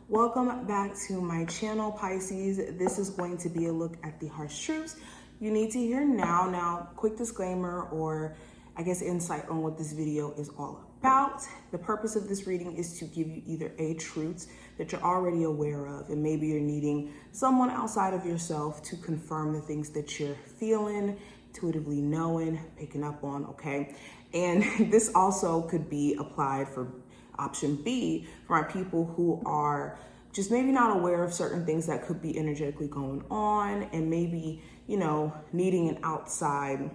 Welcome back to my channel, Pisces. This is going to be a look at the harsh truths you need to hear now. Now, quick disclaimer, or I guess insight on what this video is all about. The purpose of this reading is to give you either a truths that you're already aware of, and maybe you're needing someone outside of yourself to confirm the things that you're feeling, intuitively knowing, picking up on, okay? And this also could be applied for option B, for our people who are just maybe not aware of certain things that could be energetically going on, and maybe, needing an outside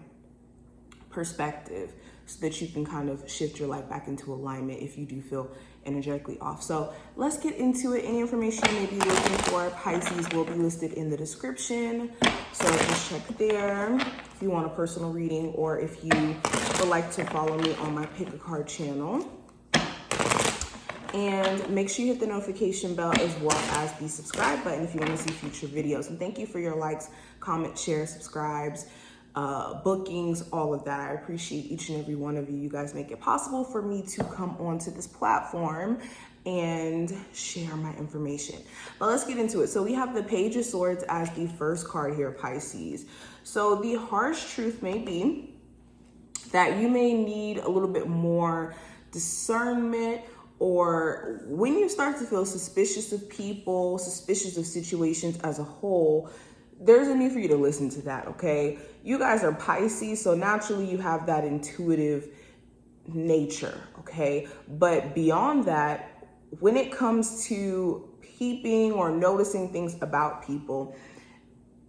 perspective so that you can kind of shift your life back into alignment if you do feel energetically off. So let's get into it. Any information you may be looking for, Pisces, will be listed in the description. So just check there if you want a personal reading, or if you would like to follow me on my Pick a Card channel. And make sure you hit the notification bell as well as the subscribe button if you want to see future videos. And thank you for your likes, comments, shares, subscribes, bookings, all of that. I appreciate each and every one of you. You guys make it possible for me to come onto this platform and share my information. But let's get into it. So we have the Page of Swords as the first card here, Pisces. So the harsh truth may be that you may need a little bit more discernment, or when you start to feel suspicious of people, suspicious of situations as a whole, there's a need for you to listen to that, okay? You guys are Pisces, so naturally you have that intuitive nature, okay? But beyond that, when it comes to peeping or noticing things about people,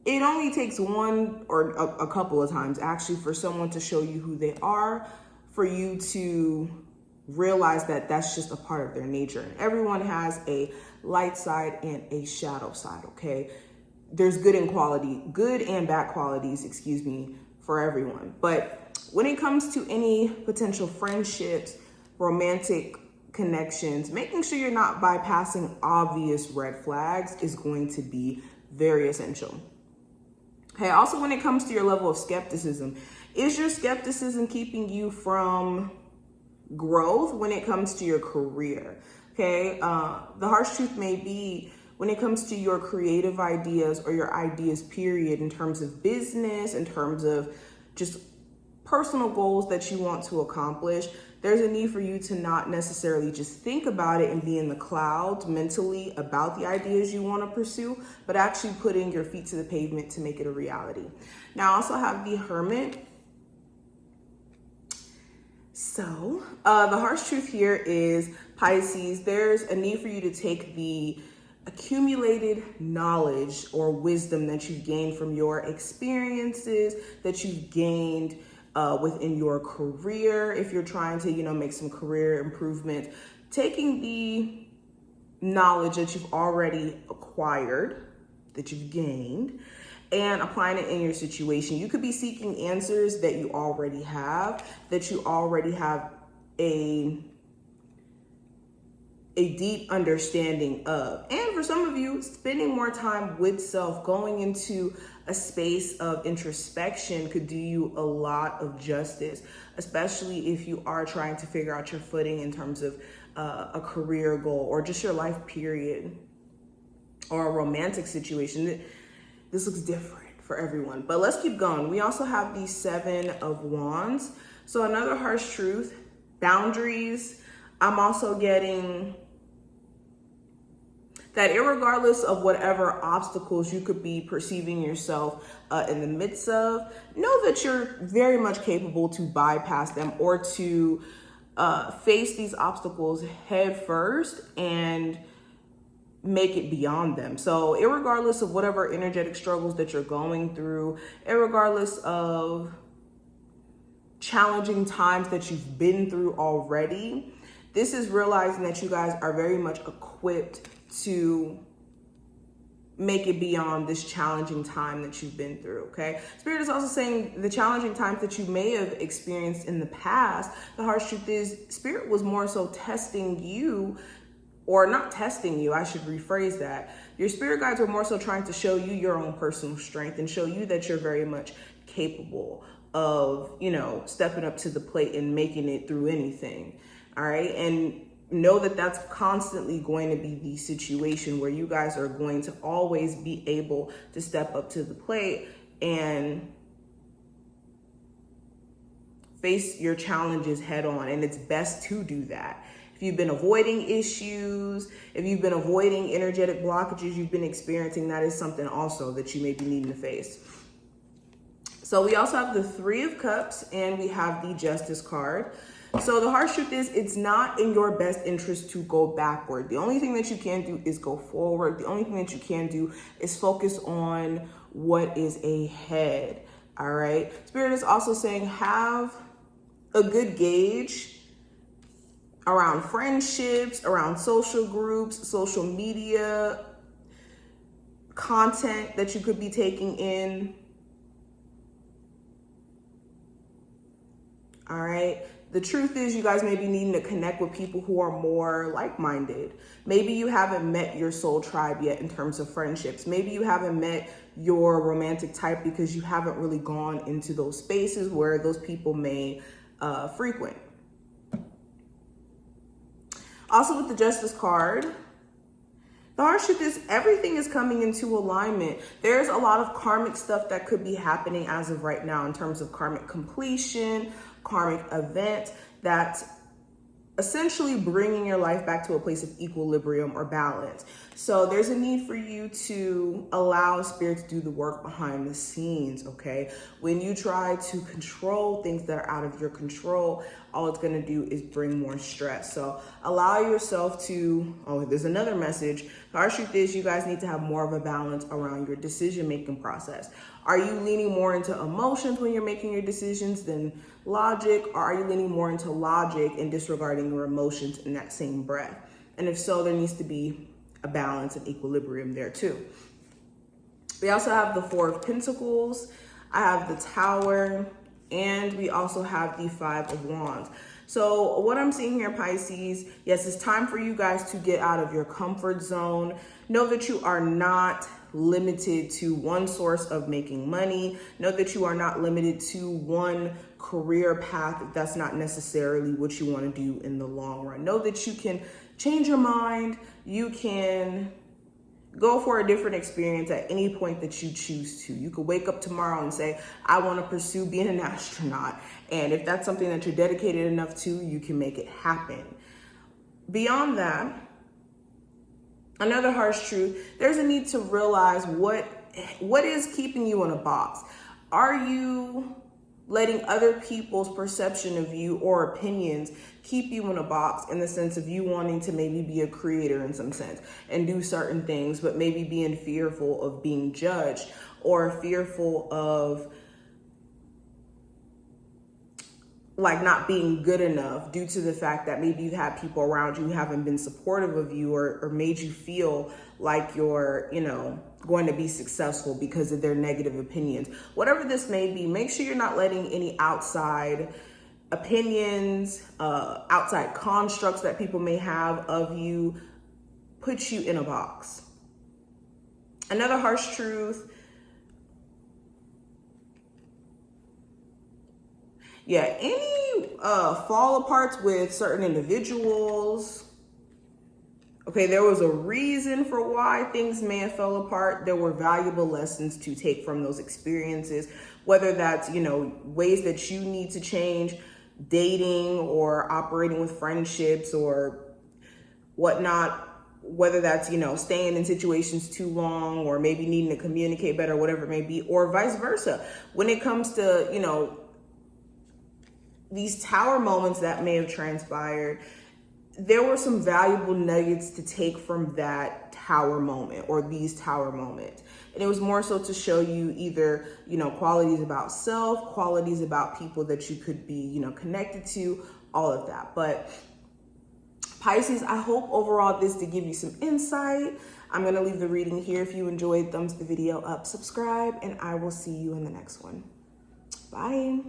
it only takes one or a couple of times actually for someone to show you who they are, for you to realize that that's just a part of their nature. And everyone has a light side and a shadow side, okay? There's good and bad qualities, for everyone. But when it comes to any potential friendships, romantic connections, making sure you're not bypassing obvious red flags is going to be very essential. Okay, also when it comes to your level of skepticism, is your skepticism keeping you from growth when it comes to your career? Okay, the harsh truth may be when it comes to your creative ideas or your ideas, period, in terms of business, in terms of just personal goals that you want to accomplish, there's a need for you to not necessarily just think about it and be in the clouds mentally about the ideas you want to pursue, but actually putting your feet to the pavement to make it a reality. Now, I also have the Hermit. So the harsh truth here is, Pisces, there's a need for you to take the accumulated knowledge or wisdom that you've gained from your experiences, that you've gained within your career. If you're trying to, make some career improvement, taking the knowledge that you've already acquired, that you've gained, and applying it in your situation. You could be seeking answers that you already have a deep understanding of. And for some of you, spending more time with self, going into a space of introspection could do you a lot of justice, especially if you are trying to figure out your footing in terms of a career goal or just your life period or a romantic situation. This looks different for everyone, but let's keep going. We also have the Seven of Wands. So another harsh truth, boundaries. I'm also getting that irregardless of whatever obstacles you could be perceiving yourself in the midst of, know that you're very much capable to bypass them or to face these obstacles head first and make it beyond them. So irregardless of whatever energetic struggles that you're going through, irregardless of challenging times that you've been through already, this is realizing that you guys are very much equipped to make it beyond this challenging time that you've been through, okay? Spirit is also saying the challenging times that you may have experienced in the past, the harsh truth is Spirit was more so testing you, or not testing you, I should rephrase that. Your spirit guides were more so trying to show you your own personal strength and show you that you're very much capable of, stepping up to the plate and making it through anything. All right. And know that that's constantly going to be the situation where you guys are going to always be able to step up to the plate and face your challenges head on. And it's best to do that. If you've been avoiding issues, if you've been avoiding energetic blockages you've been experiencing, that is something also that you may be needing to face. So we also have the Three of Cups and we have the Justice card. So the harsh truth is, it's not in your best interest to go backward. The only thing that you can do is go forward. The only thing that you can do is focus on what is ahead. All right. Spirit is also saying have a good gauge around friendships, around social groups, social media, content that you could be taking in. All right. The truth is you guys may be needing to connect with people who are more like-minded. Maybe you haven't met your soul tribe yet in terms of friendships. Maybe you haven't met your romantic type because you haven't really gone into those spaces where those people may frequent. Also with the Justice card, the harsh truth is everything is coming into alignment. There's a lot of karmic stuff that could be happening as of right now in terms of karmic completion, karmic event that's essentially bringing your life back to a place of equilibrium or balance. So there's a need for you to allow Spirit to do the work behind the scenes, okay? When you try to control things that are out of your control, all it's gonna do is bring more stress. So allow yourself to, there's another message. The harsh truth is you guys need to have more of a balance around your decision-making process. Are you leaning more into emotions when you're making your decisions than logic? Or are you leaning more into logic and disregarding your emotions in that same breath? And if so, there needs to be a balance and equilibrium there too. We also have the Four of Pentacles. I have the Tower, and we also have the Five of Wands. So what I'm seeing here, Pisces, yes, it's time for you guys to get out of your comfort zone. Know that you are not limited to one source of making money. Know that you are not limited to one career path if that's not necessarily what you want to do in the long run. Know that you can change your mind. You can go for a different experience at any point that you choose to. You could wake up tomorrow and say, I want to pursue being an astronaut. And if that's something that you're dedicated enough to, you can make it happen. Beyond that, another harsh truth, there's a need to realize what is keeping you in a box. Are you letting other people's perception of you or opinions keep you in a box in the sense of you wanting to maybe be a creator in some sense and do certain things, but maybe being fearful of being judged or fearful of like not being good enough due to the fact that maybe you've had people around you who haven't been supportive of you or made you feel like you're, going to be successful because of their negative opinions. Whatever this may be, make sure you're not letting any outside opinions, outside constructs that people may have of you put you in a box. Another harsh truth, any fall aparts with certain individuals. Okay, there was a reason for why things may have fell apart. There were valuable lessons to take from those experiences, whether that's, ways that you need to change, dating or operating with friendships or whatnot, whether that's, staying in situations too long or maybe needing to communicate better, whatever it may be, or vice versa. When it comes to, these tower moments that may have transpired, there were some valuable nuggets to take from that tower moment or these tower moments. And it was more so to show you either, qualities about self, qualities about people that you could be, connected to, all of that. But Pisces, I hope overall this to give you some insight. I'm going to leave the reading here. If you enjoyed, thumbs the video up, subscribe, and I will see you in the next one. Bye.